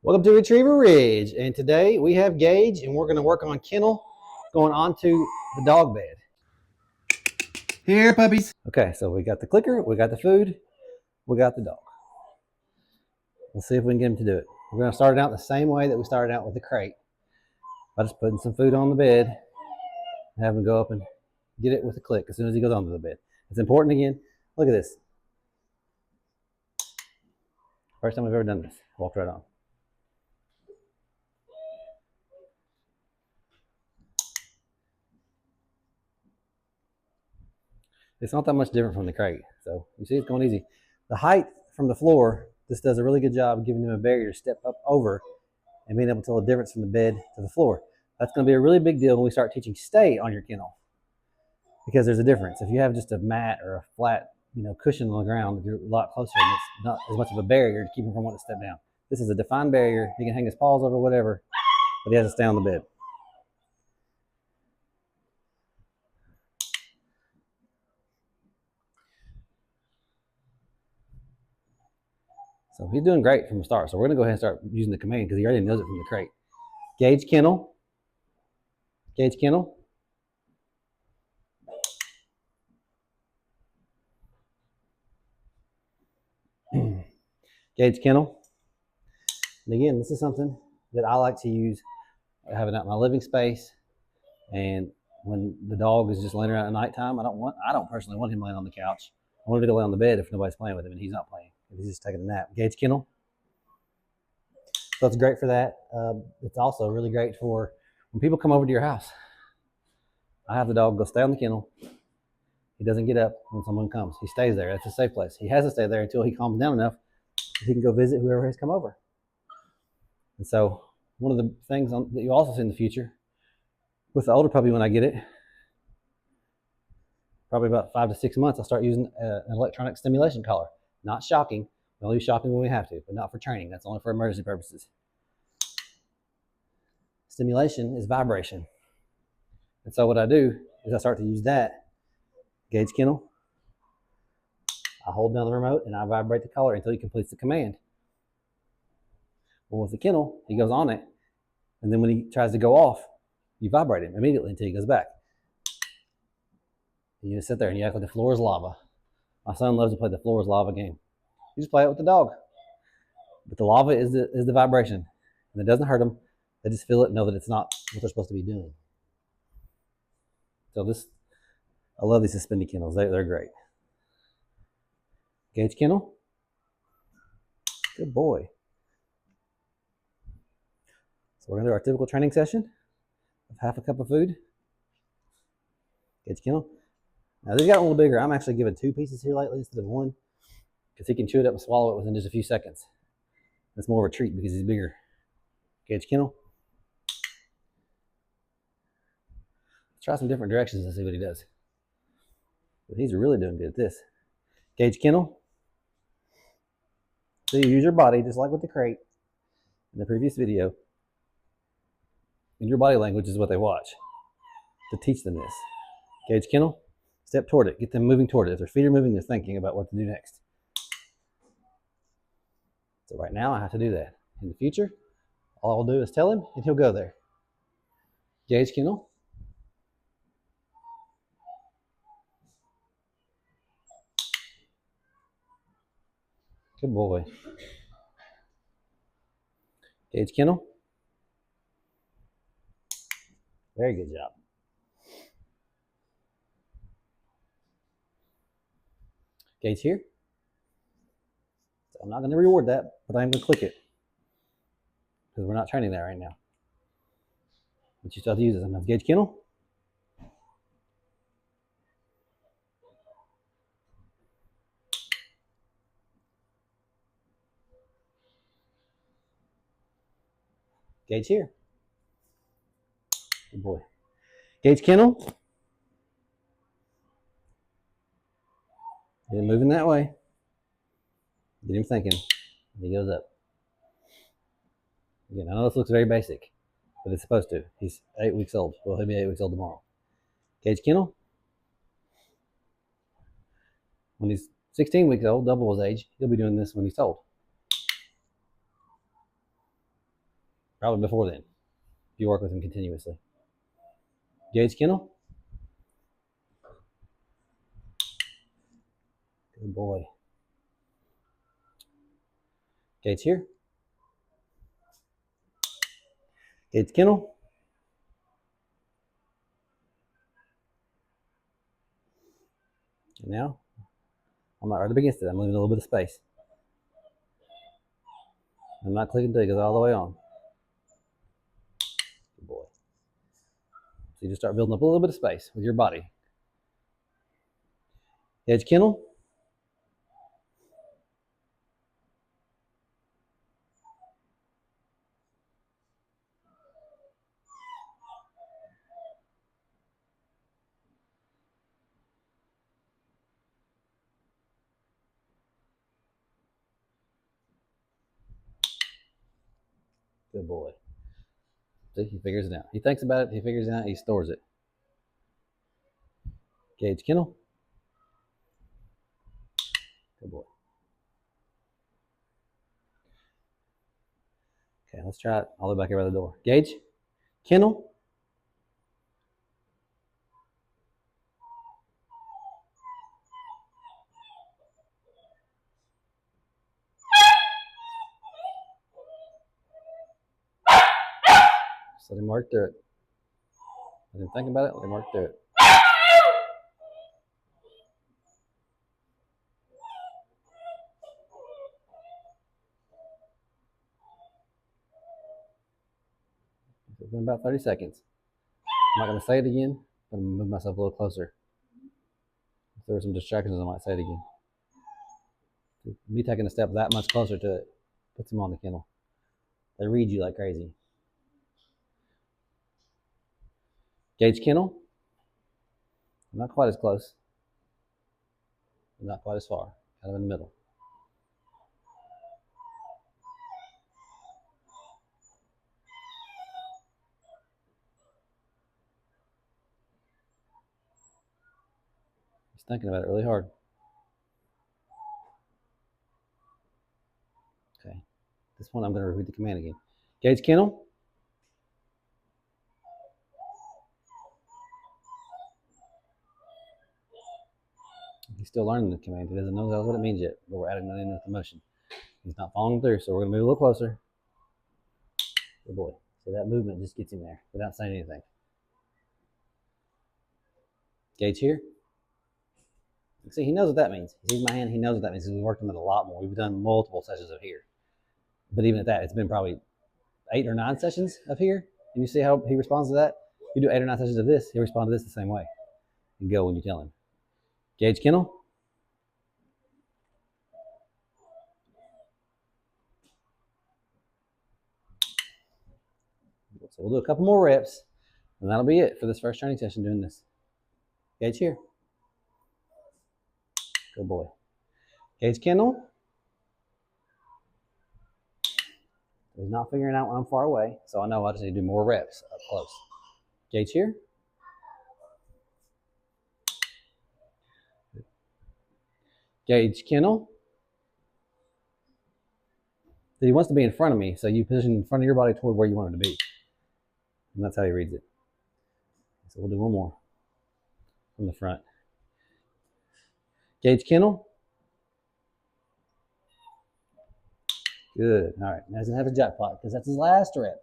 Welcome to Retriever Ridge, and today we have Gage, and we're going to work on kennel going onto the dog bed. Here, puppies. Okay, so we got the clicker, we got the food, we got the dog. Let's see if we can get him to do it. We're going to start it out the same way that we started out with the crate. By just putting some food on the bed and have him go up and get it with a click as soon as he goes onto the bed. It's important again. Look at this. First time we've ever done this. Walked right on. It's not that much different from the crate. So you see it's going easy. The height from the floor, this does a really good job of giving them a barrier to step up over and being able to tell the difference from the bed to the floor. That's going to be a really big deal when we start teaching stay on your kennel, because there's a difference. If you have just a mat or a flat, cushion on the ground, you're a lot closer and it's not as much of a barrier to keep him from wanting to step down. This is a defined barrier. He can hang his paws over whatever, but he has to stay on the bed. So he's doing great from the start. So we're going to go ahead and start using the command because he already knows it from the crate. Gage kennel. Gage kennel. Gage kennel. And again, this is something that I like to use. I have it out in my living space, and when the dog is just laying around at nighttime, I don't personally want him laying on the couch. I want him to lay on the bed if nobody's playing with him and he's not playing. If he's just taking a nap. Gage kennel. So it's great for that. It's also really great for when people come over to your house. I have the dog go stay on the kennel. He doesn't get up when someone comes. He stays there. That's a safe place. He has to stay there until he calms down enough that he can go visit whoever has come over. And so one of the things that you also see in the future with the older puppy, when I get it, probably about 5 to 6 months, I'll start using an electronic stimulation collar. Not shocking. We only use shocking when we have to, but not for training. That's only for emergency purposes. Stimulation is vibration. And so what I do is I start to use that. Gage kennel. I hold down the remote and I vibrate the collar until he completes the command. Well, with the kennel, he goes on it, and then when he tries to go off, you vibrate him immediately until he goes back. And you just sit there and you act like the floor is lava. My son loves to play the floor is lava game. You just play it with the dog. But the lava is the vibration. And it doesn't hurt them. They just feel it and know that it's not what they're supposed to be doing. So I love these suspended kennels. They're great. Gage kennel. Good boy. So we're going to do our typical training session of half a cup of food. Gage kennel. Now these got a little bigger. I'm actually giving 2 pieces here lately instead of 1, because he can chew it up and swallow it within just a few seconds. It's more of a treat because he's bigger. Gage kennel. Let's try some different directions and see what he does. But he's really doing good at this. Gage kennel. So you use your body just like with the crate in the previous video. And your body language is what they watch to teach them this. Gage kennel. Step toward it. Get them moving toward it. If their feet are moving, they're thinking about what to do next. So right now I have to do that. In the future, all I'll do is tell him and he'll go there. Gage kennel. Good boy. Gage kennel. Very good job. Gage here. So I'm not going to reward that, but I'm going to click it because we're not training that right now. But you still have to use it sometimes. Gage kennel. Gage here. Good boy. Gage kennel. Get him moving that way. Get him thinking. He goes up. Again, I know this looks very basic, but it's supposed to. He's 8 weeks old. Well, he'll be 8 weeks old tomorrow. Gage kennel. When he's 16 weeks old, double his age, he'll be doing this when he's told. Probably before then, if you work with him continuously. Gauge kennel. Good boy. Gauge here. Gauge kennel. And now, I'm not right up against it. I'm leaving a little bit of space. I'm not clicking until it goes all the way on. Good boy. So you just start building up a little bit of space with your body. Edge kennel. Good boy. See, he figures it out. He thinks about it, he figures it out, he stores it. Gauge kennel. Good boy. Okay, let's try it all the way back here by the door. Gauge, kennel. Just let him work through it. Let him think about it, let him work through it. It's been about 30 seconds. I'm not going to say it again, but I'm going to move myself a little closer. If there were some distractions, I might say it again. Me taking a step that much closer to it puts them on the kennel. They read you like crazy. Gauge kennel. Not quite as close. Not quite as far. Kind of in the middle. He's thinking about it really hard. Okay. This one I'm going to repeat the command again. Gauge kennel. He's still learning the command. He doesn't know what it means yet, but we're adding that in with the motion. He's not following through, so we're going to move a little closer. Good boy. So that movement just gets him there without saying anything. Gauge here. See, he knows what that means. He sees my hand, he knows what that means. We've worked on it a lot more. We've done multiple sessions of here. But even at that, it's been probably 8 or 9 sessions of here. And you see how he responds to that? You do 8 or 9 sessions of this, he'll respond to this the same way. And go when you tell him. Gauge kennel. So we'll do a couple more reps, and that'll be it for this first training session doing this. Gauge here. Good boy. Gauge kennel. He's not figuring out when I'm far away, so I know I just need to do more reps up close. Gauge here. Gauge kennel. He wants to be in front of me, so you position in front of your body toward where you want him to be. And that's how he reads it. So we'll do one more from the front. Gauge kennel. Good. All right. Now he's going to have a jackpot because that's his last rep.